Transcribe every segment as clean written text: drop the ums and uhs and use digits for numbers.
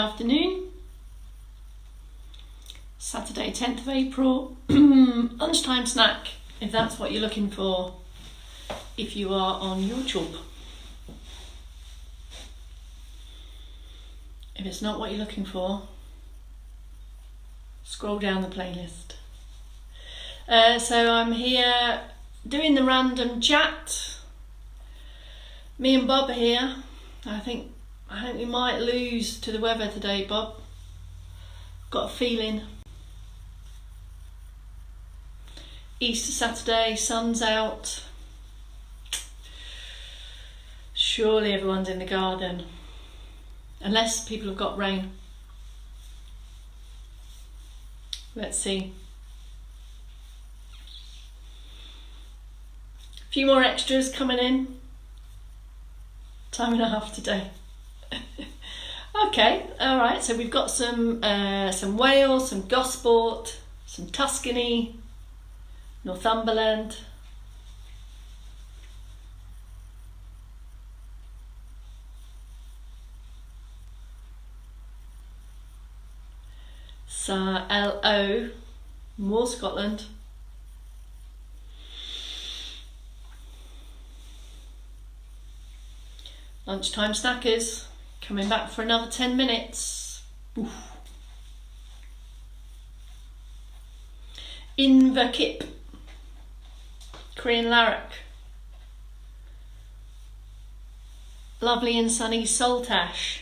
afternoon. Saturday 10th of April, lunchtime snack, if that's what you're looking for, if you are on YouTube. If it's not what you're looking for, scroll down the playlist. So I'm here doing the random chat. Me and Bob are here. I think we might lose to the weather today, Bob. Got a feeling. Easter Saturday, sun's out. Surely everyone's in the garden. Unless people have got rain. Let's see. A few more extras coming in. Time and a half today. Okay, all right. So we've got some Wales, some Gosport, some Tuscany, Northumberland. LO, more Scotland. Lunchtime snackers, coming back for another 10 minutes. Oof. Inverkip, Korean Larrick. Lovely and sunny Saltash.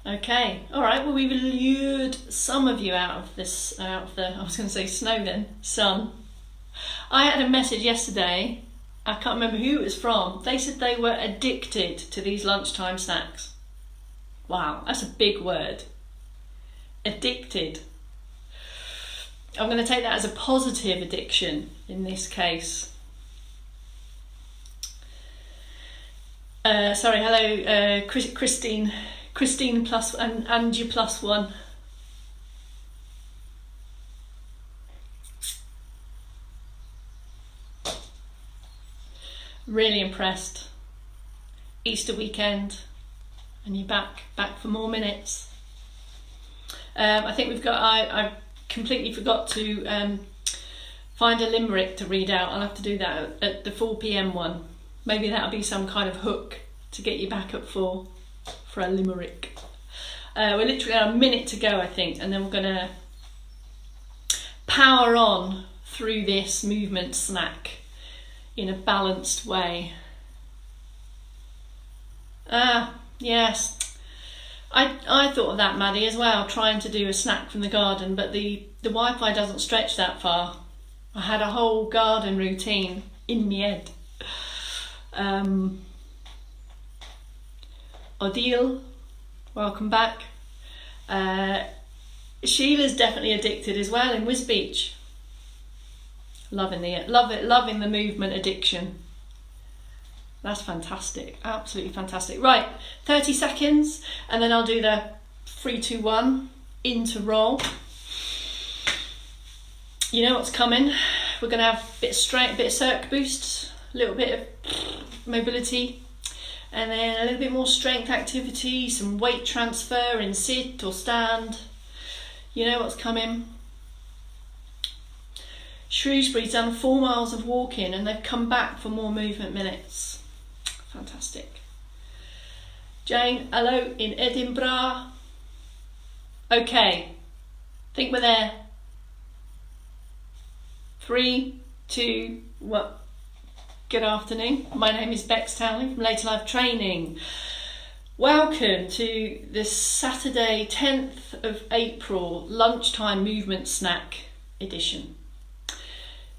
Okay, all right, well, we've lured some of you out of the, I was going to say snow then, sun. I had a message yesterday, I can't remember who it was from. They said they were addicted to these lunchtime snacks. Wow, that's a big word. Addicted. I'm going to take that as a positive addiction in this case. Sorry, hello, Christine. Christine plus and you plus one. Really impressed. Easter weekend, and you're back for more minutes. I think we've got. I completely forgot to find a limerick to read out. I'll have to do that at the 4 p.m. one. Maybe that'll be some kind of hook to get you back at 4 for a limerick. We're literally at a minute to go, I think, and then we're gonna power on through this movement snack in a balanced way. Yes. I thought of that, Maddie, as well, trying to do a snack from the garden, but the Wi-Fi doesn't stretch that far. I had a whole garden routine in my head. Odile, welcome back. Sheila's definitely addicted as well in Wisbeach. Loving the movement addiction. That's fantastic, absolutely fantastic. Right, 30 seconds, and then I'll do the 3, 2, 1 into roll. You know what's coming. We're going to have a bit of strength, a bit of circ boosts, a little bit of mobility, and then a little bit more strength activity, some weight transfer in sit or stand. You know what's coming. Shrewsbury's done 4 miles of walking and they've come back for more movement minutes. Fantastic. Jane, hello in Edinburgh. Okay, think we're there. 3, 2, 1. Good afternoon. My name is Bex Townley from Later Life Training. Welcome to this Saturday 10th of April lunchtime movement snack edition.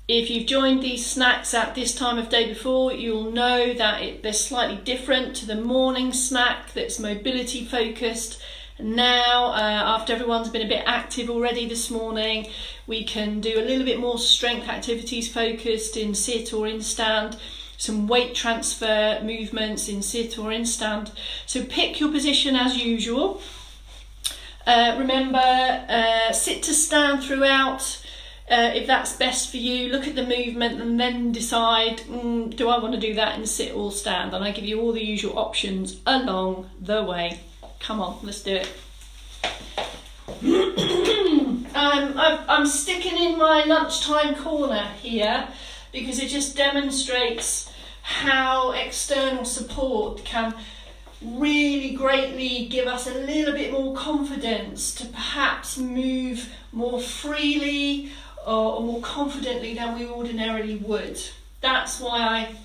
If you've joined these snacks at this time of day before, you'll know that they're slightly different to the morning snack that's mobility focused. Now, after everyone's been a bit active already this morning, we can do a little bit more strength activities focused in sit or in stand, some weight transfer movements in sit or in stand. So pick your position as usual. Remember, sit to stand throughout. If that's best for you, look at the movement and then decide, do I want to do that in sit or stand? And I give you all the usual options along the way. Come on, let's do it. I'm sticking in my lunchtime corner here because it just demonstrates how external support can really greatly give us a little bit more confidence to perhaps move more freely or more confidently than we ordinarily would. That's why I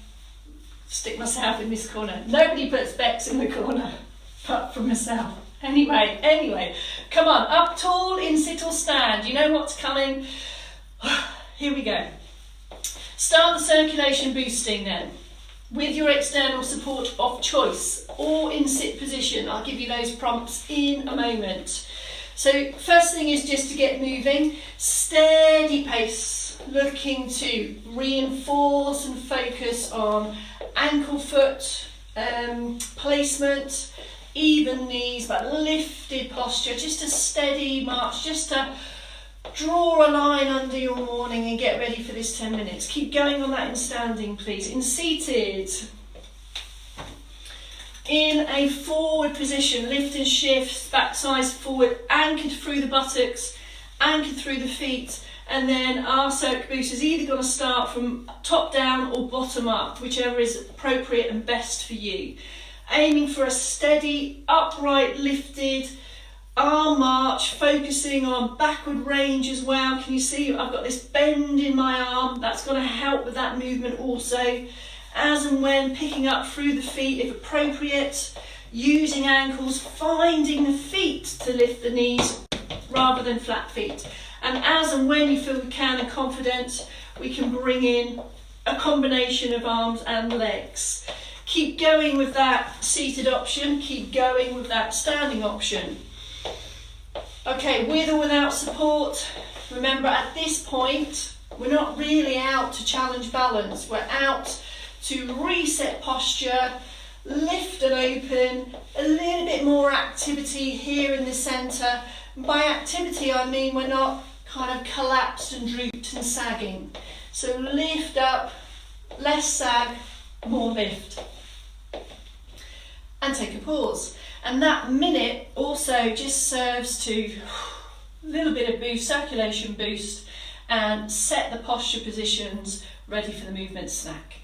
stick myself in this corner. Nobody puts Bex in the corner apart from myself. Anyway, come on, up tall in sit or stand. You know what's coming. Here we go. Start the circulation boosting then with your external support of choice or in sit position. I'll give you those prompts in a moment. So first thing is just to get moving, steady pace, looking to reinforce and focus on ankle foot placement, even knees, but lifted posture, just a steady march, just to draw a line under your morning and get ready for this 10 minutes. Keep going on that in standing, please. In seated, in a forward position, lift and shift, back sides forward, anchored through the buttocks, anchored through the feet, and then our circ boost is either going to start from top down or bottom up, whichever is appropriate and best for you. Aiming for a steady, upright, lifted arm march, focusing on backward range as well. Can you see I've got this bend in my arm? That's going to help with that movement also. As and when picking up through the feet if appropriate, using ankles, finding the feet to lift the knees rather than flat feet. And as and when you feel we can and confident, we can bring in a combination of arms and legs. Keep going with that seated option, keep going with that standing option. Okay, with or without support, remember at this point, we're not really out to challenge balance, we're out to reset posture, lift and open, a little bit more activity here in the centre. By activity I mean we're not kind of collapsed and drooped and sagging. So lift up, less sag, more lift. And take a pause. And that minute also just serves to a little bit of boost, circulation boost, and set the posture positions ready for the movement snack.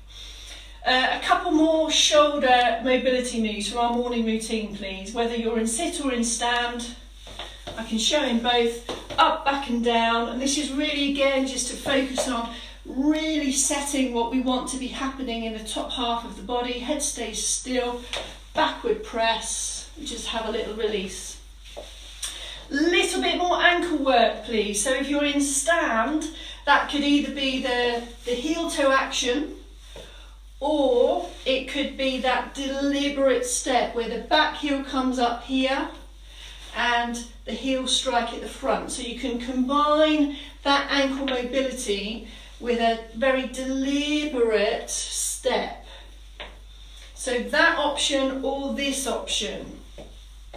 A couple more shoulder mobility moves from our morning routine, please. Whether you're in sit or in stand, I can show in both, up, back and down. And this is really, again, just to focus on really setting what we want to be happening in the top half of the body. Head stays still, backward press, just have a little release. Little bit more ankle work, please. So if you're in stand, that could either be the heel toe action, or it could be that deliberate step where the back heel comes up here and the heel strike at the front. So you can combine that ankle mobility with a very deliberate step. So that option or this option.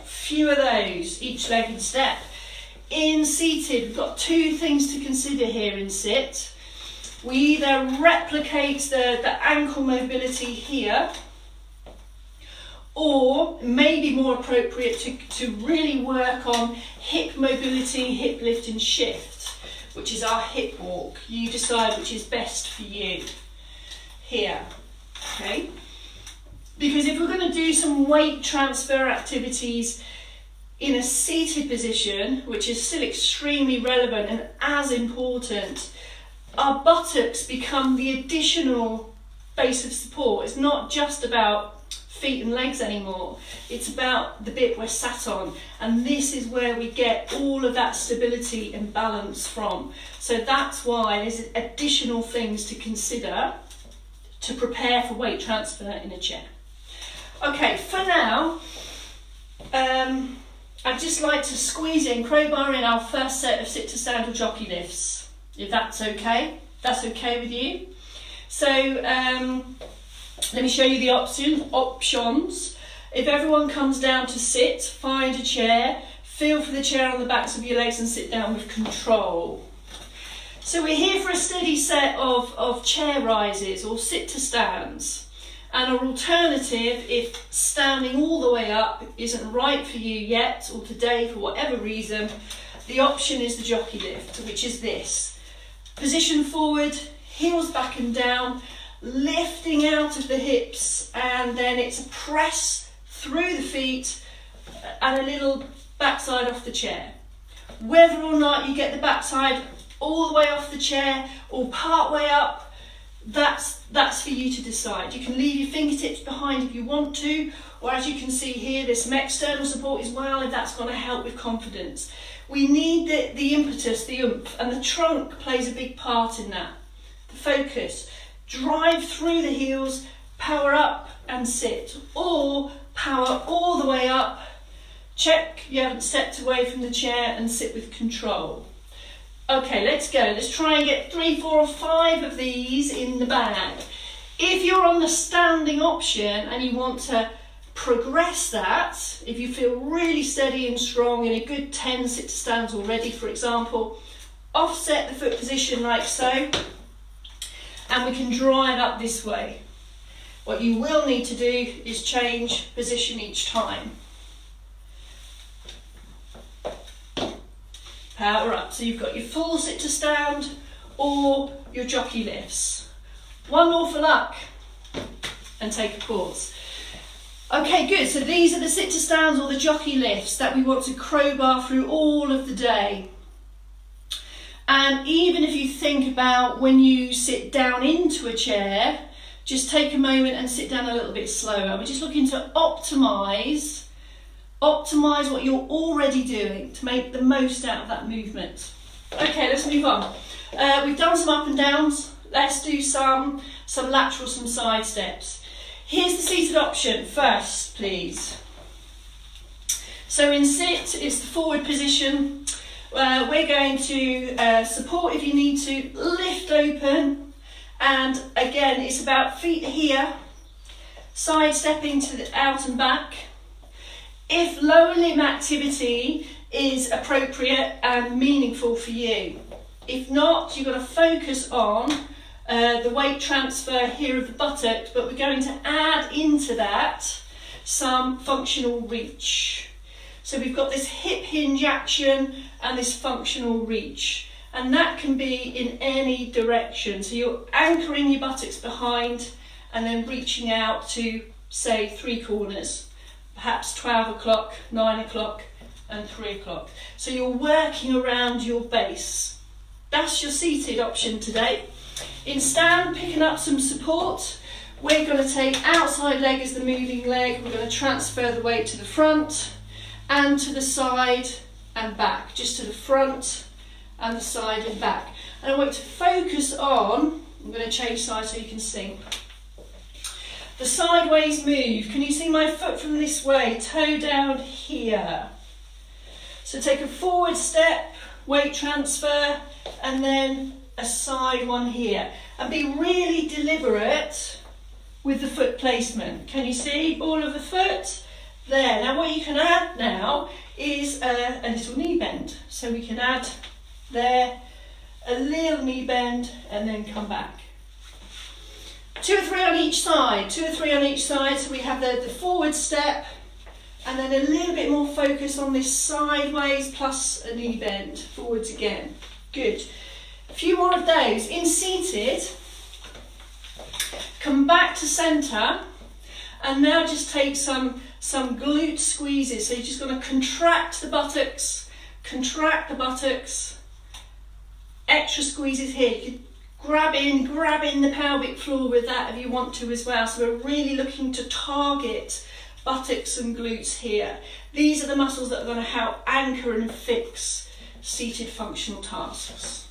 Few of those, each leg and step. In seated, we've got two things to consider here in sit. We either replicate the ankle mobility here, or maybe more appropriate to really work on hip mobility, hip lift and shift, which is our hip walk. You decide which is best for you here, okay? Because if we're going to do some weight transfer activities in a seated position, which is still extremely relevant and as important, our buttocks become the additional base of support. It's not just about feet and legs anymore. It's about the bit we're sat on. And this is where we get all of that stability and balance from. So that's why there's additional things to consider to prepare for weight transfer in a chair. Okay, for now, I'd just like to squeeze in, crowbar in our first set of sit to stand or jockey lifts, if that's okay. That's okay with you. So let me show you the options. If everyone comes down to sit, find a chair, feel for the chair on the backs of your legs and sit down with control. So we're here for a steady set of chair rises or sit to stands. And an alternative, if standing all the way up isn't right for you yet, or today for whatever reason, the option is the jockey lift, which is this. Position forward, heels back and down, lifting out of the hips, and then it's a press through the feet and a little backside off the chair. Whether or not you get the backside all the way off the chair or part way up, that's for you to decide. You can leave your fingertips behind if you want to, or as you can see here, there's some external support as well if that's going to help with confidence. We need the impetus, the oomph, and the trunk plays a big part in that. The focus. Drive through the heels, power up and sit, or power all the way up, check you haven't stepped away from the chair and sit with control. Okay, let's go. Let's try and get 3, 4 or 5 of these in the bag. If you're on the standing option and you want to progress that, if you feel really steady and strong in a good 10 sit to stands already, for example, offset the foot position like so, and we can drive up this way. What you will need to do is change position each time. Power up. So you've got your full sit to stand or your jockey lifts. One more for luck and take a pause. Okay, good. So these are the sit to stands or the jockey lifts that we want to crowbar through all of the day. And even if you think about when you sit down into a chair, just take a moment and sit down a little bit slower. We're just looking to optimise what you're already doing to make the most out of that movement. Okay, let's move on. We've done some up and downs. Let's do some lateral, some side steps. Here's the seated option first, please. So in sit, it's the forward position. We're going to support if you need to, lift open, and again, it's about feet here, side stepping to the out and back. If lower limb activity is appropriate and meaningful for you. If not, you've got to focus on the weight transfer here of the buttocks, but we're going to add into that some functional reach. So we've got this hip hinge action and this functional reach, and that can be in any direction. So you're anchoring your buttocks behind and then reaching out to, say, 3 corners. Perhaps 12 o'clock, 9 o'clock and 3 o'clock. So you're working around your base. That's your seated option today. In stand, picking up some support. We're going to take outside leg as the moving leg. We're going to transfer the weight to the front and to the side and back. Just to the front and the side and back. And I want to focus on, I'm going to change sides so you can see. The sideways move. Can you see my foot from this way? Toe down here. So take a forward step, weight transfer, and then a side one here. And be really deliberate with the foot placement. Can you see all of the foot? There. Now what you can add now is a little knee bend. So we can add there a little knee bend and then come back. 2 or 3 on each side, 2 or 3 on each side. So we have the forward step and then a little bit more focus on this sideways plus a knee bend, forwards again. Good. A few more of those. In seated, come back to centre and now just take some glute squeezes. So you're just going to contract the buttocks, extra squeezes here. You can grab in the pelvic floor with that if you want to as well. So we're really looking to target buttocks and glutes here. These are the muscles that are going to help anchor and fix seated functional tasks.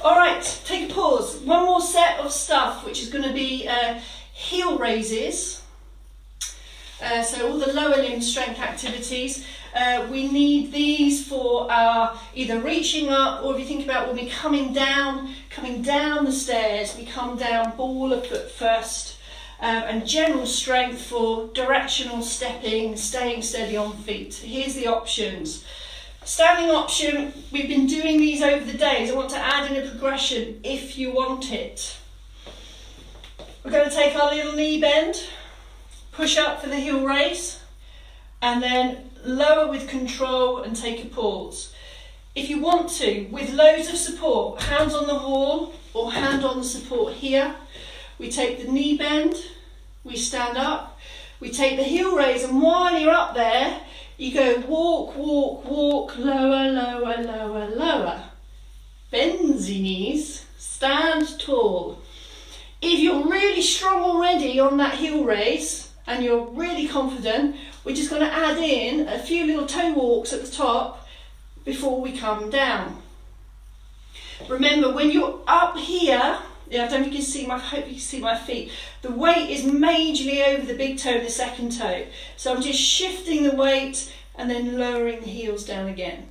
All right, take a pause. One more set of stuff, which is going to be heel raises. So all the lower limb strength activities. We need these for either reaching up, or if you think about when we're coming down the stairs, we come down ball of foot first, and general strength for directional stepping, staying steady on feet. Here's the options. Standing option, we've been doing these over the days. I want to add in a progression if you want it. We're going to take our little knee bend push up for the heel raise, and then lower with control and take a pause. If you want to, with loads of support, hands on the wall or hand on the support here, we take the knee bend, we stand up, we take the heel raise, and while you're up there, you go walk, walk, walk, lower, lower, lower, lower. Bends your knees, stand tall. If you're really strong already on that heel raise and you're really confident, we're just going to add in a few little toe walks at the top before we come down. Remember, when you're up here, I don't think you can see I hope you can see my feet. The weight is majorly over the big toe and the second toe. So I'm just shifting the weight and then lowering the heels down again.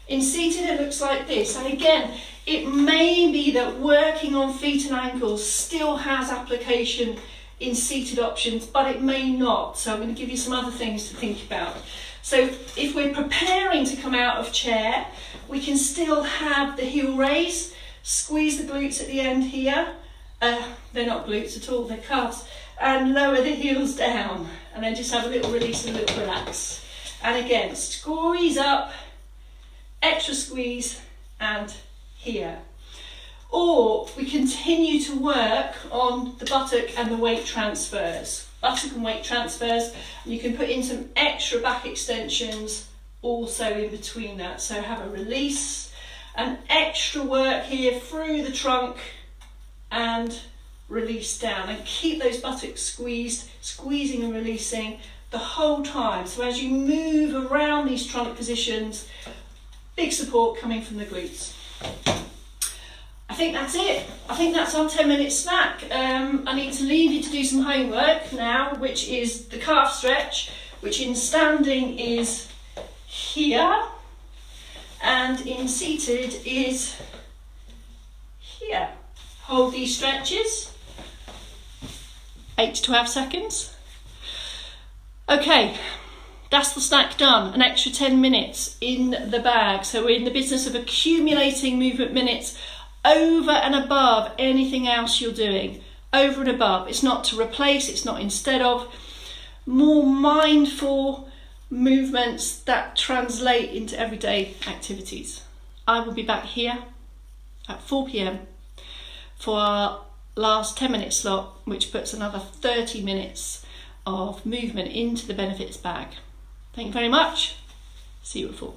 In seated it looks like this, and again, it may be that working on feet and ankles still has application in seated options, but it may not. So I'm going to give you some other things to think about. So if we're preparing to come out of chair, we can still have the heel raise, squeeze the glutes at the end here. They're not glutes at all, they're calves. And lower the heels down, and then just have a little release and a little relax. And again, squeeze up, extra squeeze, and here. Or we continue to work on the buttock and the weight transfers. Buttock and weight transfers, and you can put in some extra back extensions also in between that. So have a release, and extra work here through the trunk and release down, and keep those buttocks squeezed, squeezing and releasing the whole time. So as you move around these trunk positions, big support coming from the glutes. I think that's it. I think that's our 10-minute snack. I need to leave you to do some homework now, which is the calf stretch, which in standing is here, and in seated is here. Hold these stretches, 8 to 12 seconds. Okay. That's the snack done, an extra 10 minutes in the bag. So we're in the business of accumulating movement minutes over and above anything else you're doing. Over and above. It's not to replace, it's not instead of. More mindful movements that translate into everyday activities. I will be back here at 4 p.m. for our last 10-minute slot, which puts another 30 minutes of movement into the benefits bag. Thank you very much. See you at 4.